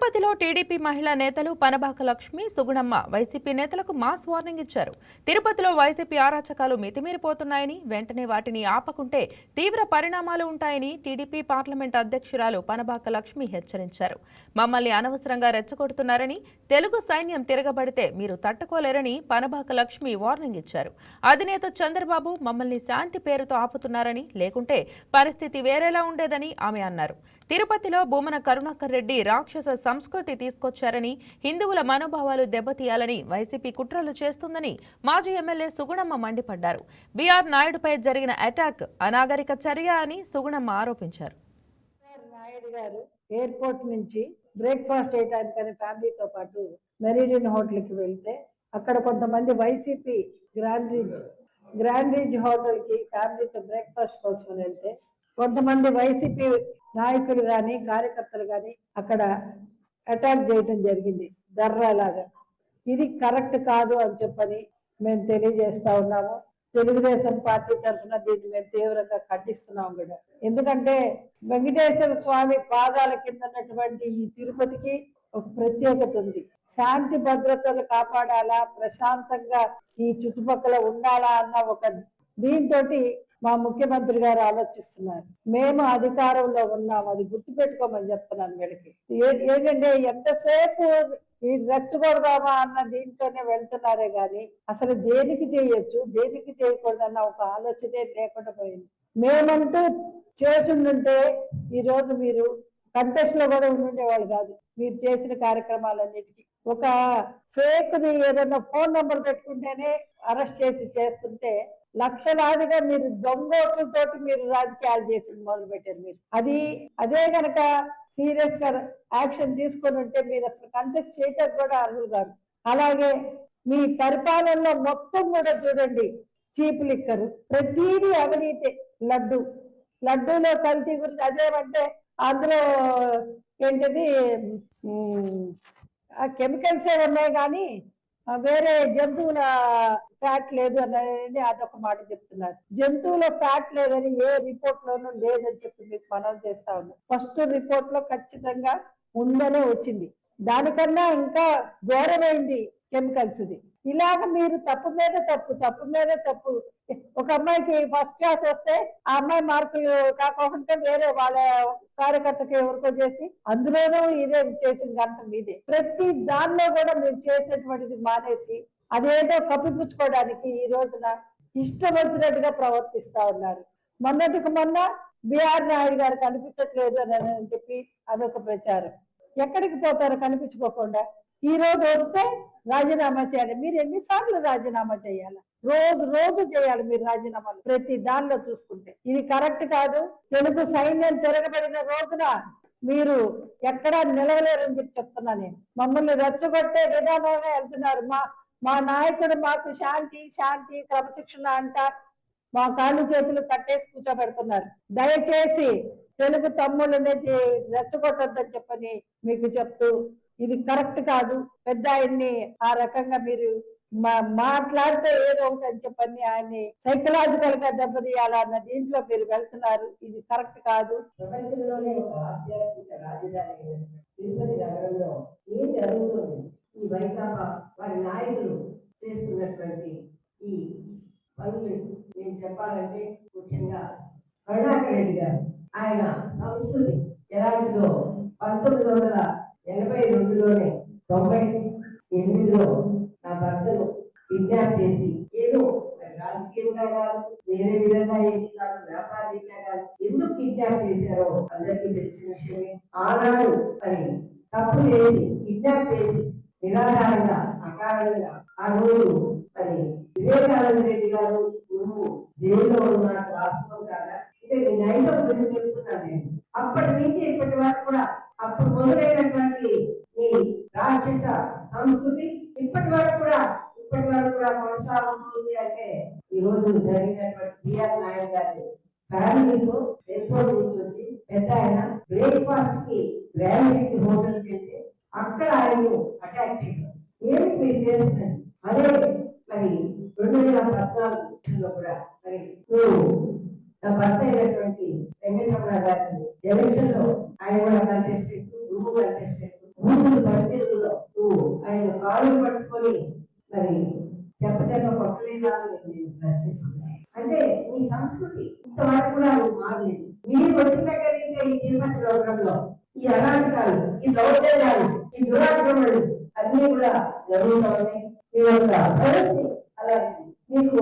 తిరుపతిలో టీడీపీ మహిళా నేతలు పనబాక లక్ష్మి, సుగుణమ్మ వైసీపీ నేతలకు మాస్ వార్నింగ్ ఇచ్చారు. తిరుపతిలో వైసీపీ అరాచకాలు మితిమీరిపోతున్నాయని, వెంటనే వాటిని ఆపకుంటే తీవ్ర పరిణామాలు ఉంటాయని టీడీపీ పార్లమెంట్ అధ్యక్షురాలు పనబాక లక్ష్మి హెచ్చరించారు. మమ్మల్ని అనవసరంగా రెచ్చగొడుతున్నారని, తెలుగు సైన్యం తిరగబడితే మీరు తట్టుకోలేరని పనబాక లక్ష్మి వార్నింగ్ ఇచ్చారు. అధినేత చంద్రబాబు మమ్మల్ని శాంతి పేరుతో ఆపుతున్నారని, లేకుంటే పరిస్థితి వేరేలా ఉండేదని ఆమె అన్నారు. తిరుపతిలో భూమన కరుణాకర్ రెడ్డి రాక్షస సంస్కృతి తీసుకొచ్చారని, హిందువుల మనోభావాలు దెబ్బతీయాలని వైసీపీ కుట్రలు చేస్తుందని మాజీ ఎమ్మెల్యే సుగుణమ్మ మండిపడ్డారు. బీఆర్ నాయుడుపై జరిగిన అటాక్ అనాగరిక చర్య అని సుగుణమ్మ ఆరోపించారు. నాయుడు గారు ఎయిర్పోర్ట్ నుంచి బ్రేక్ఫాస్ట్ చేయడానికని ఫ్యామిలీతో పాటు మెరీడియన్ హోటల్కి వెళ్తే అక్కడ కొంతమంది వైసీపీ గ్రాండ్ రిజ్ హోటల్కి ఫ్యామిలీతో బ్రేక్ఫాస్ట్ కోసం వెళ్తే కొంతమంది వైసీపీ నాయకులు కానీ కార్యకర్తలు కానీ అక్కడ అటాక్ చేయడం జరిగింది దర్రాలాగా. ఇది కరెక్ట్ కాదు అని చెప్పని మేము తెలియజేస్తా ఉన్నాము. తెలుగుదేశం పార్టీ తరఫున దీన్ని మేము తీవ్రంగా ఖండిస్తున్నాం కూడా. ఎందుకంటే వెంకటేశ్వర స్వామి పాదాల కింద ఉన్నటువంటి ఈ తిరుపతికి ఒక ప్రత్యేకత ఉంది. శాంతి భద్రతలు కాపాడాలా, ప్రశాంతంగా ఈ చుట్టుపక్కల ఉండాలా అన్న ఒక దీంతో మా ముఖ్యమంత్రి గారు ఆలోచిస్తున్నారు. మేము అధికారంలో ఉన్నాము, అది గుర్తుపెట్టుకోమని చెప్తున్నాను వీళ్ళకి. ఏంటంటే ఎంతసేపు ఈ రెచ్చగొడదామా అన్న దీంట్లోనే వెళ్తున్నారే గాని అసలు దేనికి చేయొచ్చు, దేనికి చేయకూడదన్న ఒక ఆలోచనే లేకుండా పోయింది. మేమంటూ చేసుండుంటే ఈ రోజు మీరు కంటెస్ట్ లో కూడా ఉండుండేవాళ్ళు కాదు. మీరు చేసిన కార్యక్రమాలన్నిటికీ ఒక ఫేక్ ది ఏదైనా ఫోన్ నెంబర్ పెట్టుకుంటేనే అరెస్ట్ చేస్తుంటే లక్షలాదిగా మీరు దొంగోట్లతోటి మీరు రాజకీయాలు చేసి మొదలు పెట్టారు. మీరు అదే కనుక సీరియస్ గా యాక్షన్ తీసుకొని ఉంటే మీరు అసలు కంటెస్ట్ చేయటానికి కూడా అర్హులు కాదు. అలాగే మీ పరిపాలనలో మొత్తం కూడా చూడండి, చీప్ లిక్కర్, ప్రతిదీ అవినీతి. లడ్డూలో కల్తీ గురించి అదేమంటే అందులో ఏంటిది కెమికల్సే ఉన్నాయి కానీ వేరే జంతువుల ఫ్యాట్ లేదు అని అదొక మాట చెప్తున్నారు. జంతువుల ఫ్యాట్ లేదని ఏ రిపోర్ట్ లోనూ లేదని చెప్పి మీకు మనం చేస్తా ఉన్నాం. ఫస్ట్ రిపోర్ట్ లో ఖచ్చితంగా ఉందనే వచ్చింది. దానికన్నా ఇంకా ఘోరమైంది కెమికల్స్ ది. ఇలాగ మీరు తప్పు మీద తప్పు. ఒక అమ్మాయికి ఫస్ట్ క్లాస్ వస్తే ఆ అమ్మాయి మార్కులు కాకుండా వేరే వాళ్ళ కార్యకర్తకి ఎవరికో చేసి అందులోనూ ఇదే చేసిన గంట మీదే. ప్రతి దానిలో కూడా మీరు చేసినటువంటిది మానేసి అదేదో కప్పిపుచ్చుకోవడానికి ఈ రోజున ఇష్టం వచ్చినట్టుగా ప్రవర్తిస్తా ఉన్నారు. మొన్నటికి మొన్న బీఆర్ నాయుడు గారు కనిపించట్లేదు అని చెప్పి అదొక ప్రచారం. ఎక్కడికి పోతారో కనిపించుకోకుండా ఈ రోజు వస్తే రాజీనామా చేయాలి. మీరు ఎన్నిసార్లు రాజీనామా చేయాలి? రోజు చేయాలి మీరు రాజీనామాలు. ప్రతి దానిలో చూసుకుంటే ఇది కరెక్ట్ కాదు. తెలుగు సైన్యం తిరగబడిన రోజున మీరు ఎక్కడా నిలవలేరని చెప్పి చెప్తున్నా నేను. మమ్మల్ని రెచ్చగొట్టే విధానంగా వెళ్తున్నారు. మా నాయకుడు మాకు శాంతి క్రమశిక్షణ అంట మా కాళ్ళు చేతులు కట్టేసి కూర్చోబెడుతున్నారు. దయచేసి తెలుగు తమ్ముళ్ళని రెచ్చగొట్టొద్దని చెప్పని మీకు చెప్తూ, ఇది కరెక్ట్ కాదు. పెద్ద ఆయన్ని ఆ రకంగా మీరు మాట్లాడితే ఏదో ఒకటి అని చెప్పని ఆయన్ని సైకలాజికల్ గా దెబ్బతీయాలన్న దీంట్లో మీరు వెళ్తున్నారు. ఇది కరెక్ట్ కాదు. ప్రపంచంలోనే ఒక ఆధ్యాత్మిక రాజధాని తిరుపతి నగరంలో ఏం జరుగుతుంది? ఈ వైకాపా వారి నాయకులు చేస్తున్నటువంటి ఈ పనులు నేను చెప్పాలంటే ముఖ్యంగా కరుణాకర్ రెడ్డి గారు, ఆయన సంస్కృతి ఎలాంటిదో 1982లోనే 98లో నా భర్తను కిడ్నాప్ చేసి ఏదో రాజకీయంగా కాదు, వేరే విధంగా ఏమి కాదు, వ్యాపారీగా కాదు, ఎందుకు కిడ్నాప్ చేశారో అందరికీ తెలిసిన విషయమే. ఆనాడు మరి తప్పు చేసి కిడ్నాప్ చేసి నిరాధారంగా అకారణంగా ఆ రోజు మరి వివేకానంద రెడ్డి గారు నువ్వు జైల్లో ఉన్నట్టు వాస్తవం కాదా? అంటే నేను నైజం గురించి చెప్తున్నాను. నేను అప్పటి నుంచి ఇప్పటి వరకు కూడా అప్పుడు మొదలైనటువంటి ఈ రాక్షస సంస్కృతి ఇప్పటి వరకు కూడా కొనసాగుతుంది. అంటే ఈ రోజు జరిగినటువంటి బీఆర్ నాయుడు గారి ఫ్యామిలీతో ఎయిర్పోర్ట్ నుంచి వచ్చి పెద్ద ఆయన బ్రేక్ఫాస్ట్ కి గ్రాండ్ రిచ్ హోటల్కి వెళ్తే అక్కడ ఆయన అటాక్ చేయడం ఏమిటి మీరు చేస్తున్నది? అదే మరి 2014లో కూడా మరి నా భర్త అయినటువంటి వెంకటరమణ గారిని ఎలక్షన్ లో ఆయన కూడా కంటెస్టెంట్, నువ్వు కంటెస్టెంట్, మీ సంస్కృతి ఇంతవరకు కూడా అది మారలేదు. మీరు వచ్చిన దగ్గర నుంచే ఈ తిరుపతి ప్రోగ్రాంలో ఈ అరాచకాలు, ఈ దౌర్జన్యాలు, ఈ దురాక్రమణలు అన్ని కూడా జరుగుతామని మీ యొక్క ప్రవృత్తి అలాంటి. మీకు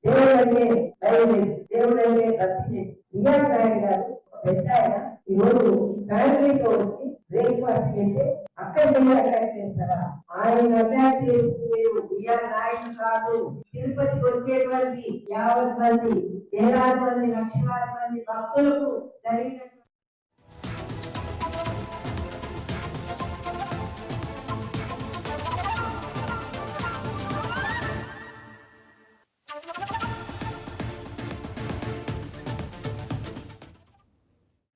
దేవుడు అంటే భయం లేదు, దేవుడు అంటే భక్తి లేదు. విజయ్ నాయుడు గారు పెద్ద ఆయన ఈ రోజు ఫ్యామిలీతో వచ్చి బ్రేక్ఫాస్ట్ చేస్తే అక్కడ మీరు అటాక్ చేస్తారా? ఆయన అటాక్ చేసి మీరు విజయ్ నాయుడు కాదు, తిరుపతికి వచ్చేటువంటి 50 మంది, వేలాది మంది, లక్షలాది మంది భక్తులకు జరిగిన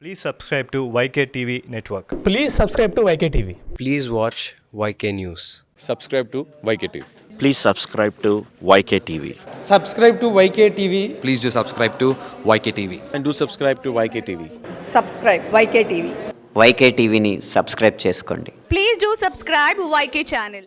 Please subscribe to YK TV Network. Please subscribe to YKTV. Please watch YK News. Subscribe to YKTV. Please subscribe to YKTV. Subscribe to YKTV. Please do subscribe to YKTV. And do subscribe to YKTV. Subscribe YKTV. YKTVని subscribe చేసుకోండి. Please do subscribe YK channel.